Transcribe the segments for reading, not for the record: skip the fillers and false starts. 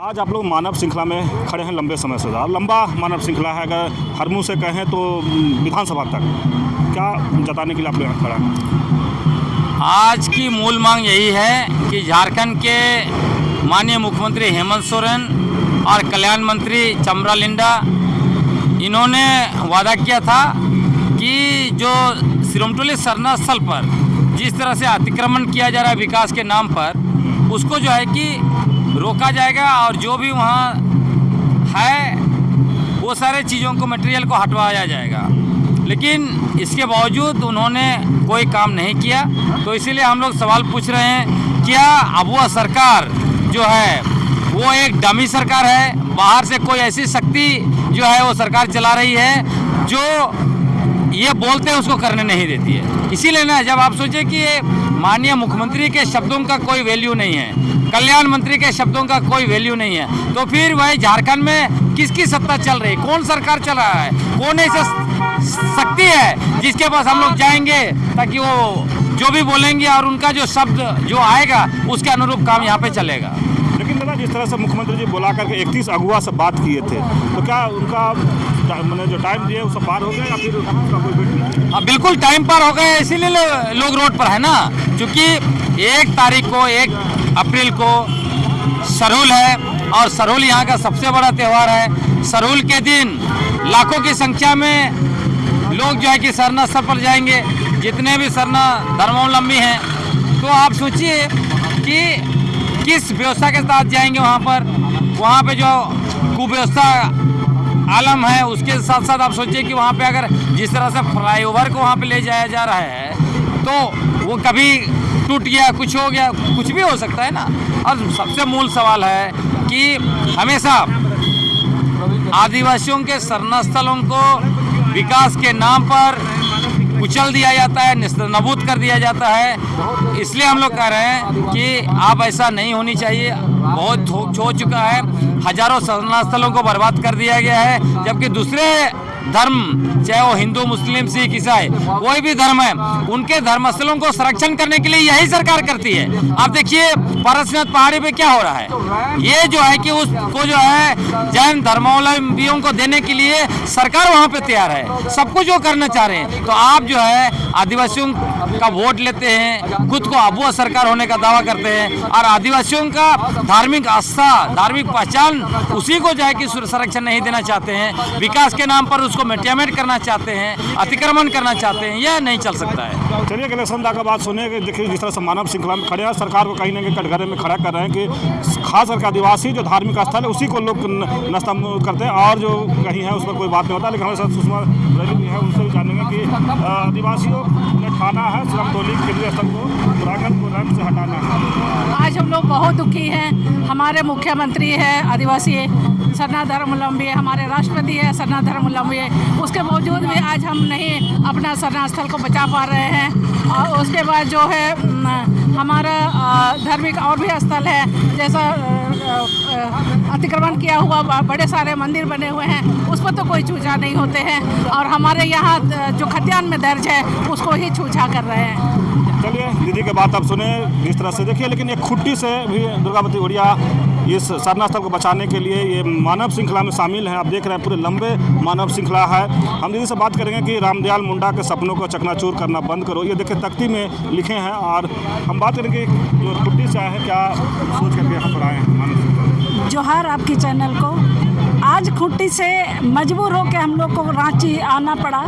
आज आप लोग मानव श्रृंखला में खड़े हैं लंबे समय से। लंबा मानव श्रृंखला है, अगर हर मुँह से कहें तो विधानसभा तक। क्या जताने के लिए आप लोग यहाँ खड़ा हैं? आज की मूल मांग यही है कि झारखंड के माननीय मुख्यमंत्री हेमंत सोरेन और कल्याण मंत्री चमरा लिंडा, इन्होंने वादा किया था कि जो सिरोमटोली सरना स्थल पर जिस तरह से अतिक्रमण किया जा रहा है विकास के नाम पर, उसको जो है कि रोका जाएगा और जो भी वहाँ है वो सारे चीज़ों को, मटेरियल को हटवाया जाएगा। लेकिन इसके बावजूद उन्होंने कोई काम नहीं किया। तो इसीलिए हम लोग सवाल पूछ रहे हैं, क्या अब वह सरकार जो है वो एक डमी सरकार है? बाहर से कोई ऐसी शक्ति जो है वो सरकार चला रही है जो ये बोलते हैं उसको करने नहीं देती है। इसीलिए ना, जब आप सोचें कि माननीय मुख्यमंत्री के शब्दों का कोई वैल्यू नहीं है, कल्याण मंत्री के शब्दों का कोई वैल्यू नहीं है, तो फिर वही झारखंड में किसकी सत्ता चल रही, कौन सरकार चल रहा है, कौन ऐसा शक्ति है जिसके पास हम लोग जाएंगे ताकि वो जो भी बोलेंगे और उनका जो शब्द जो आएगा उसके अनुरूप काम यहाँ पे चलेगा। लेकिन दादा, जिस तरह से मुख्यमंत्री जी बुला करके 31 अगुआ से बात किए थे, तो क्या उनका मैंने जो टाइम दिए उससे पार हो गया या फिर उसका कोई वेट नहीं? हाँ, बिल्कुल टाइम पार हो गया, इसीलिए लोग रोड पर है ना। क्योंकि 1 तारीख को 1 अप्रैल को सरहुल है और सरहुल यहाँ का सबसे बड़ा त्यौहार है। सरहुल के दिन लाखों की संख्या में लोग जो है कि सरना स्थल पर जाएंगे, जितने भी सरना धर्मावलंबी हैं। तो आप सोचिए कि किस व्यवस्था के साथ जाएंगे वहाँ पे जो कुव्यवस्था आलम है, उसके साथ साथ आप सोचिए कि वहाँ पे अगर जिस तरह से फ्लाईओवर को वहाँ पे ले जाया जा रहा है तो वो कभी टूट गया, कुछ हो गया, कुछ भी हो सकता है ना। और सबसे मूल सवाल है कि हमेशा आदिवासियों के सरना स्थलों को विकास के नाम पर कुचल दिया जाता है, नबूद कर दिया जाता है। इसलिए हम लोग कह रहे हैं कि आप ऐसा नहीं होनी चाहिए। बहुत हो चुका है, हजारों सरना स्थलों को बर्बाद कर दिया गया है, जबकि दूसरे धर्म, चाहे वो हिंदू, मुस्लिम, सिख, ईसाई, कोई भी धर्म है, उनके धर्मस्थलों को संरक्षण करने के लिए यही सरकार करती है। आप देखिए पारसनाथ पहाड़ी पे क्या हो रहा है। ये जो है कि उसको जो है जैन धर्मावलंबियों को देने के लिए सरकार वहाँ पे तैयार है, सब कुछ वो करना चाह रहे हैं। तो आप जो है आदिवासियों का वोट लेते हैं, खुद को अबुआ सरकार होने का दावा करते हैं और आदिवासियों का धार्मिक आस्था, धार्मिक पहचान, उसी को जो है कि संरक्षण नहीं देना चाहते हैं। विकास के नाम पर उसको मिटामेट करना चाहते हैं, अतिक्रमण करना चाहते हैं। यह नहीं चल सकता है। चलिए इलेक्शन का बात सुने कि देखिए जिस तरह से मानव श्रृंखला में खड़े हैं, सरकार को कहीं ना कहीं कटघरे में खड़ा कर रहे हैं कि खास करके आदिवासी जो धार्मिक स्थल है उसी को लोग नस्ता करते हैं और जो कहीं है उस पर कोई बात नहीं होता। लेकिन हमारे साथ सुषमा रैली भी है, उनसे भी जानेंगे कि आदिवासियों ने ठाना है सिरोमटोली केंद्रीय स्थल को उत्तराखंड को रैंक से हटाना है। आज हम लोग बहुत दुखी हैं। हमारे मुख्यमंत्री है आदिवासी सरना धर्मावलंबी, हमारे राष्ट्रपति है सरना धर्मावलंबी, उसके बावजूद भी आज हम नहीं अपना सरना स्थल को बचा पा रहे हैं। और उसके बाद जो है हमारा धार्मिक और भी स्थल है, जैसा अतिक्रमण किया हुआ बड़े सारे मंदिर बने हुए हैं, उस पर तो कोई छूछा नहीं होते हैं और हमारे यहाँ जो खतियान में दर्ज है उसको ही छूछा कर रहे हैं। चलिए दीदी के बात आप सुने जिस तरह से। देखिए लेकिन एक खुट्टी से भी दुर्गावती उड़िया इस सरना स्थल को बचाने के लिए ये मानव श्रृंखला में शामिल हैं। आप देख रहे हैं पूरे लंबे मानव श्रृंखला है। हम दीदी से बात करेंगे कि रामदयाल मुंडा के सपनों को चकनाचूर करना बंद करो, ये देखिए तख्ती में लिखे हैं। और हम बात करेंगे जो खुट्टी से आए हैं, क्या सोच करके यहाँ पर आए हैं मानव श्रृंखला? जोहार आपकी चैनल को। आज खुट्टी से मजबूर होकर हम लोग को रांची आना पड़ा,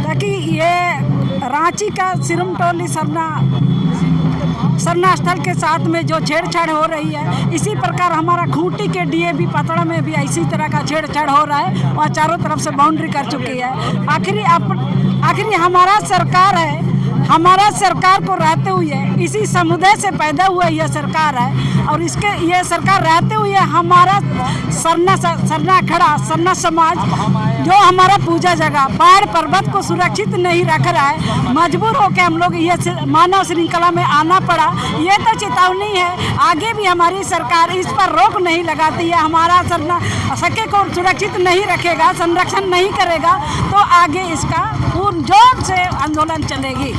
ताकि ये रांची का सिरोमटोली सरना स्थल के साथ में जो छेड़छाड़ हो रही है, इसी प्रकार हमारा खूंटी के डीएवी पतड़ा में भी इसी तरह का छेड़छाड़ हो रहा है और चारों तरफ से बाउंड्री कर चुकी है। आखिरी हमारा सरकार है, हमारा सरकार को रहते हुए इसी समुदाय से पैदा हुआ यह सरकार है और ये सरकार रहते हुए हमारा सरना खड़ा सरना समाज जो हमारा पूजा जगह पहाड़ पर्वत को सुरक्षित नहीं रख रहा है, मजबूर होकर हम लोग ये मानव श्रृंखला में आना पड़ा। ये तो चेतावनी है, आगे भी हमारी सरकार इस पर रोक नहीं लगाती है, हमारा सरना सके को सुरक्षित नहीं रखेगा, संरक्षण नहीं करेगा, तो आगे इसका पूर्ण जोर से आंदोलन चलेगी।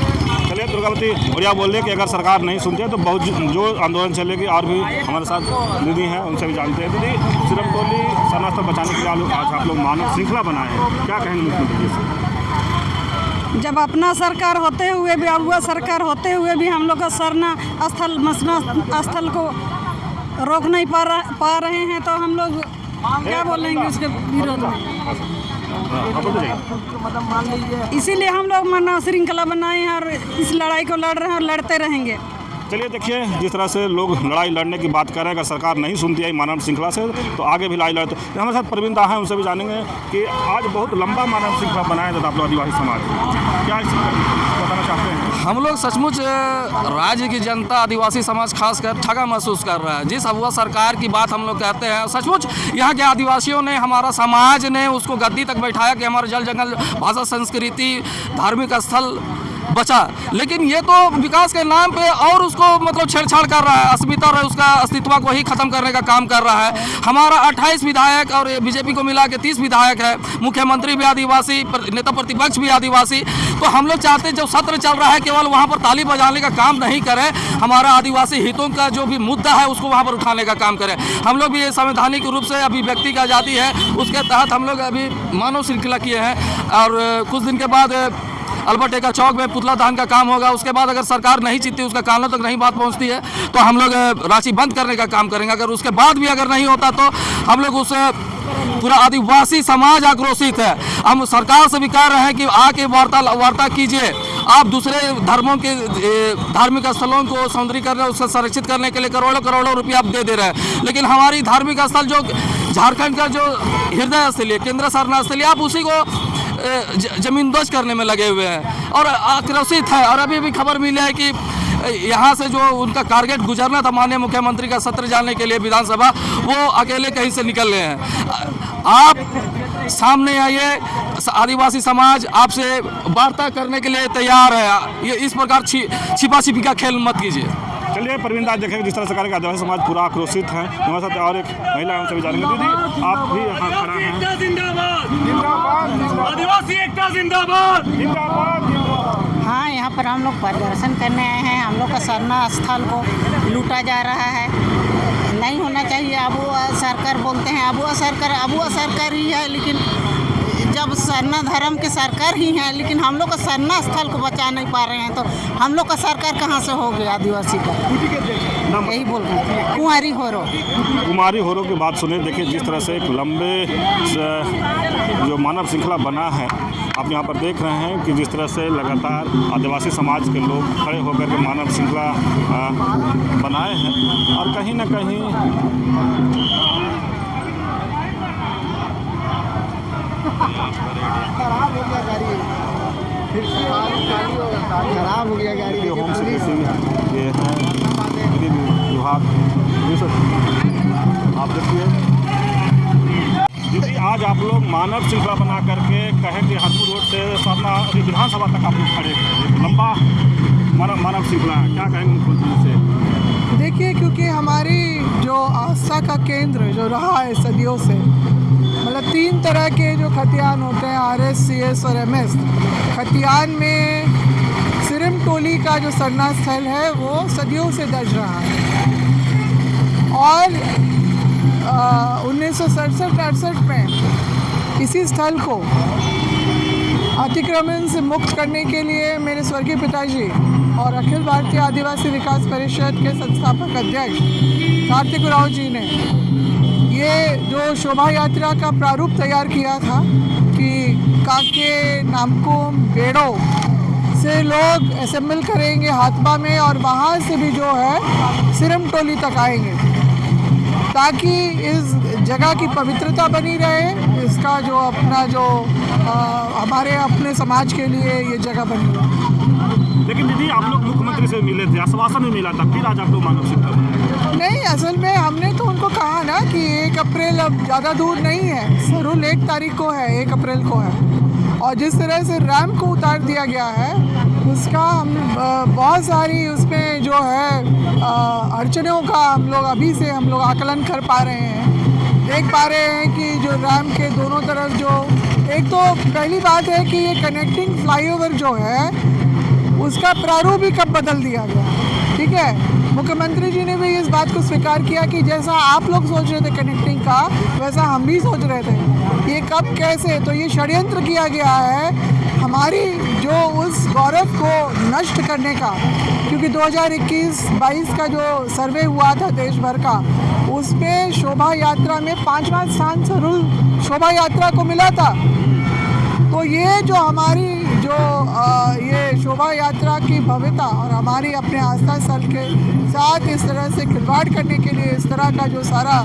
चलिए देखिए दुर्गावती उड़िया बोल रहे कि अगर सरकार नहीं सुनती है तो बहुत जो आंदोलन चलेगी। और भी हमारे साथ दीदी हैं, उनसे भी जानते हैं। दीदी, सिरम टोली सरना स्थल बचाने के लिए आज आप लोग मानव श्रृंखला बनाए हैं, क्या कहेंगे मुख्यमंत्री से? जब अपना सरकार होते हुए भी, अगुआ सरकार होते हुए भी हम लोग का सरना स्थल मसना स्थल को रोक नहीं पा रहे हैं, तो हम लोग क्या बोलेंगे उसके विरोध में। इसीलिए हम लोग मानव श्रृंखला बनाए हैं और इस लड़ाई को लड़ रहे हैं और लड़ते रहेंगे। चलिए देखिए, जिस तरह से लोग लड़ाई लड़ने की बात कर रहे हैं, अगर सरकार नहीं सुनती है मानव श्रृंखला से तो आगे भी लड़ाई लड़ते। हमारे साथ प्रवीण दा हैं, उनसे भी जानेंगे कि आज बहुत लंबा मानव श्रृंखला बनाया जाता आप लोग आदिवासी समाज, क्या इस बताना चाहते हैं? हम लोग सचमुच राज्य की जनता, आदिवासी समाज खासकर ठगा महसूस कर रहा है। जिस अगुआ सरकार की बात हम लोग कहते हैं, सचमुच यहाँ के आदिवासियों ने, हमारा समाज ने उसको गद्दी तक बैठाया कि हमारा जल जंगल, भाषा, संस्कृति, धार्मिक स्थल बचा। लेकिन ये तो विकास के नाम पे और उसको मतलब छेड़छाड़ कर रहा है, अस्मिता और उसका अस्तित्व को ही खत्म करने का काम कर रहा है। हमारा 28 विधायक और बीजेपी को मिला के 30 विधायक है, मुख्यमंत्री भी आदिवासी, नेता प्रतिपक्ष भी आदिवासी। तो हम लोग चाहते हैं जो सत्र चल रहा है केवल वहाँ पर ताली बजाने का काम नहीं करें, हमारा आदिवासी हितों का जो भी मुद्दा है उसको वहाँ पर उठाने का काम करें। हम लोग भी ये संवैधानिक रूप से अभिव्यक्ति की आज़ादी है, उसके तहत हम लोग अभी मानव श्रृंखला किए हैं। और कुछ दिन के बाद अल्बर्ट एक्का चौक में पुतला दहन का काम होगा। उसके बाद अगर सरकार नहीं जीतती, उसका कानों तक नहीं बात पहुंचती है, तो हम लोग राशि बंद करने का काम करेंगे। अगर उसके बाद भी अगर नहीं होता तो हम लोग उस पूरा आदिवासी समाज आक्रोशित है। हम सरकार से भी कह रहे हैं कि आके वार्ता कीजिए। आप दूसरे धर्मों के धार्मिक स्थलों को सौंदर्यीकरण, उसका संरक्षित करने के लिए करोड़ों रुपया आप दे रहे हैं, लेकिन हमारी धार्मिक स्थल जो झारखंड का जो हृदय स्थल है, केंद्र सरना स्थल, आप उसी को जमींदोज करने में लगे हुए हैं और आक्रोशित है। और अभी भी खबर मिली है कि यहाँ से जो उनका टारगेट गुजरना था माननीय मुख्यमंत्री का सत्र जाने के लिए विधानसभा, वो अकेले कहीं से निकल रहे हैं। आप सामने आइए, आदिवासी समाज आपसे वार्ता करने के लिए तैयार है। ये इस प्रकार छिपा छिपी का खेल मत कीजिए। चलिए प्रवीण दा, देखेंगे जिस तरह से करेंगे आदिवासी समाज पूरा आक्रोशित है। हमारे साथ और एक महिला है, उनसे भी जानेंगे। दीदी, आप भी यहाँ खड़ा हैं। आदिवासी एकता जिंदाबाद। हाँ, यहाँ पर हम लोग प्रदर्शन करने आए हैं। हम लोग का सरना स्थल को लूटा जा रहा है, नहीं होना चाहिए। अबुआ सरकार बोलते हैं, अबुआ सरकार ही है, लेकिन जब सरना धर्म की सरकार ही है, लेकिन हम लोग का सरना स्थल को बचा नहीं पा रहे हैं, तो हम लोग का सरकार कहाँ से हो गया आदिवासी का? यही बोल रहे हैं। कुमारी होरो की बात सुने। देखिए जिस तरह से एक लंबे जो मानव श्रृंखला बना है, आप यहाँ पर देख रहे हैं कि जिस तरह से लगातार आदिवासी समाज के लोग खड़े होकर के मानव श्रृंखला बनाए हैं। और कहीं ना कहीं खराब हो गया गाड़ी। होम सेक्रेटरी ये हैं विभाग, आप देखिए दीदी, आज आप लोग मानव श्रृंखला बना करके कहें कि हरपुर रोड से सरना विधानसभा तक आप लोग खड़े हैं, लंबा मानव श्रृंखला, क्या कहेंगे मुख्यमंत्री से? देखिए, क्योंकि हमारी जो आस्था का केंद्र जो रहा है सदियों से, मतलब 3 तरह के जो खतियान होते हैं, RS, CS और MS। खतियान में सिरम टोली का जो सरना स्थल है वो सदियों से दर्ज रहा है और 1967-68 में इसी स्थल को अतिक्रमण से मुक्त करने के लिए मेरे स्वर्गीय पिताजी और अखिल भारतीय आदिवासी विकास परिषद के संस्थापक अध्यक्ष कार्तिक उरांव जी ने ये जो शोभा यात्रा का प्रारूप तैयार किया था कि काके, नामकुम, बेड़ो से लोग असेंबल करेंगे हाथबा में और वहाँ से भी जो है सिरम टोली तक आएंगे, ताकि इस जगह की पवित्रता बनी रहे, इसका जो अपना जो हमारे अपने समाज के लिए ये जगह बनी रहे। लेकिन दीदी, आप लोग मुख्यमंत्री से मिले थे, आश्वासन भी मिला था, फिर आज आप लोग मानव श्रृंखला? नहीं, असल में हमने तो उनको कहा ना कि 1 अप्रैल अब ज़्यादा दूर नहीं है, सरूल 1 तारीख को है, 1 अप्रैल को है। और जिस तरह से रैंप को उतार दिया गया है उसका हम बहुत सारी उसमें जो है अड़चनों का हम लोग आकलन कर पा रहे हैं, देख पा रहे हैं कि जो रैंप के दोनों तरफ जो एक तो पहली बात है कि ये कनेक्टिंग फ्लाईओवर जो है उसका प्रारूप ही कब बदल दिया गया, ठीक है। मुख्यमंत्री जी ने भी इस बात को स्वीकार किया कि जैसा आप लोग सोच रहे थे कनेक्टिंग का, वैसा हम भी सोच रहे थे। ये कब कैसे, तो ये षड्यंत्र किया गया है हमारी जो उस गौरव को नष्ट करने का, क्योंकि 2021-22 का जो सर्वे हुआ था देश भर का, उसमें शोभा यात्रा में 5वां स्थान सरुल शोभा यात्रा को मिला था। तो ये जो हमारी जो ये शोभा यात्रा की भव्यता और हमारी अपने आस्था स्थल के साथ इस तरह से खिलवाड़ करने के लिए इस तरह का जो सारा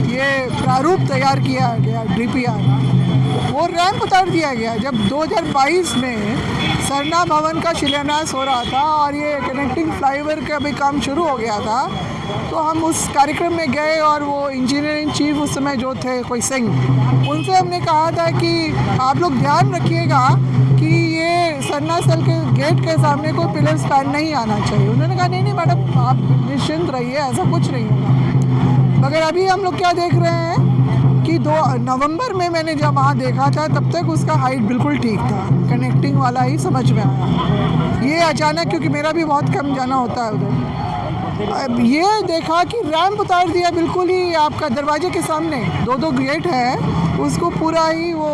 ये प्रारूप तैयार किया गया DPR, वो रैंप उतार दिया गया। जब 2022 में सरना भवन का शिलान्यास हो रहा था और ये कनेक्टिंग फ्लाईओवर का भी काम शुरू हो गया था, तो हम उस कार्यक्रम में गए और वो इंजीनियरिंग चीफ उस समय जो थे कोई सिंह, उनसे हमने कहा था कि आप लोग ध्यान रखिएगा कि ये सरना स्थल के गेट के सामने कोई पिलर स्पैन नहीं आना चाहिए। उन्होंने कहा नहीं मैडम आप निश्चिंत रहिए, ऐसा कुछ नहीं होगा। मगर अभी हम लोग क्या देख रहे हैं कि 2 नवंबर में मैंने जब वहाँ देखा था तब तक उसका हाइट बिल्कुल ठीक था, कनेक्टिंग वाला ही समझ में आया। ये अचानक, क्योंकि मेरा भी बहुत कम जाना होता है उधर, अब ये देखा कि रैंप उतार दिया बिल्कुल ही आपका दरवाजे के सामने, 2 गेट है, उसको पूरा ही वो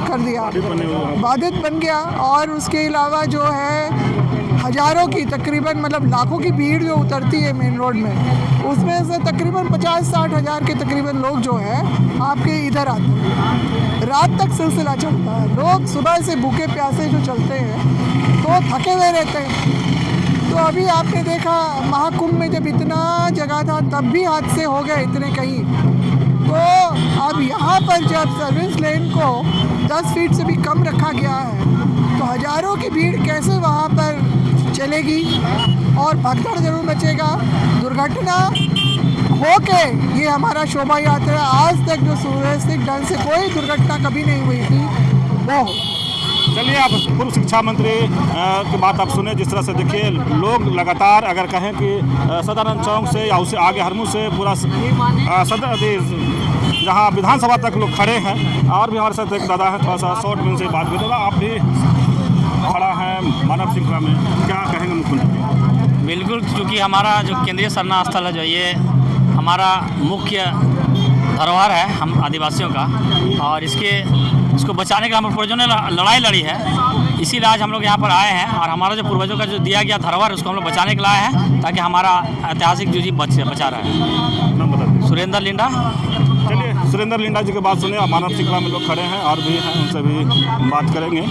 कर दिया, बाधित बन गया। और उसके अलावा जो है हज़ारों की तकरीबन मतलब लाखों की भीड़ जो उतरती है मेन रोड में, उसमें से तकरीबन 50-60 हज़ार के तकरीबन लोग जो है आपके इधर आते हैं। रात तक सिलसिला चलता है, लोग सुबह से भूखे प्यासे जो चलते हैं तो थके हुए रहते हैं। तो अभी आपने देखा महाकुंभ में जब इतना जगह था तब भी हादसे हो गए इतने कहीं, तो अब यहाँ पर जब सर्विस लेन को 10 फीट से भी कम रखा गया है तो हज़ारों की भीड़ कैसे वहाँ पर चलेगी और भगदड़ जरूर मचेगा। दुर्घटना हो के ये हमारा शोभा यात्रा आज तक जो सुव्यवस्थित ढंग से कोई दुर्घटना कभी नहीं हुई थी वो। चलिए, आप पूर्व शिक्षा मंत्री की बात आप सुने, जिस तरह से देखिए लोग लगातार अगर कहें कि सदानंद चौक से या उससे आगे हरमू से पूरा जहाँ विधानसभा तक लोग खड़े हैं। और भी हमारे साथ एक दादा है, थोड़ा सा शॉर्ट में से बात करेगा। आप भी खड़ा है मानव श्रृंखला में, क्या कहेंगे मुख्यमंत्री? बिल्कुल, क्योंकि हमारा जो केंद्रीय सरना स्थल है जो ये हमारा मुख्य धरोहर है हम आदिवासियों का, और इसको बचाने का हम पूर्वजों ने लड़ाई लड़ी है, इसीलिए आज हम लोग यहाँ पर आए हैं। और हमारा जो पूर्वजों का जो दिया गया धरोहर उसको हम लोग बचाने के लिए आए हैं, ताकि हमारा ऐतिहासिक जो जी बचा रहा है। नाम बता दीजिए। सुरेंद्र लिंडा। चलिए, सुरेंद्र लिंडा जी की बात सुने। मानव श्रृंखला में लोग खड़े हैं और भी हैं, उनसे भी बात करेंगे।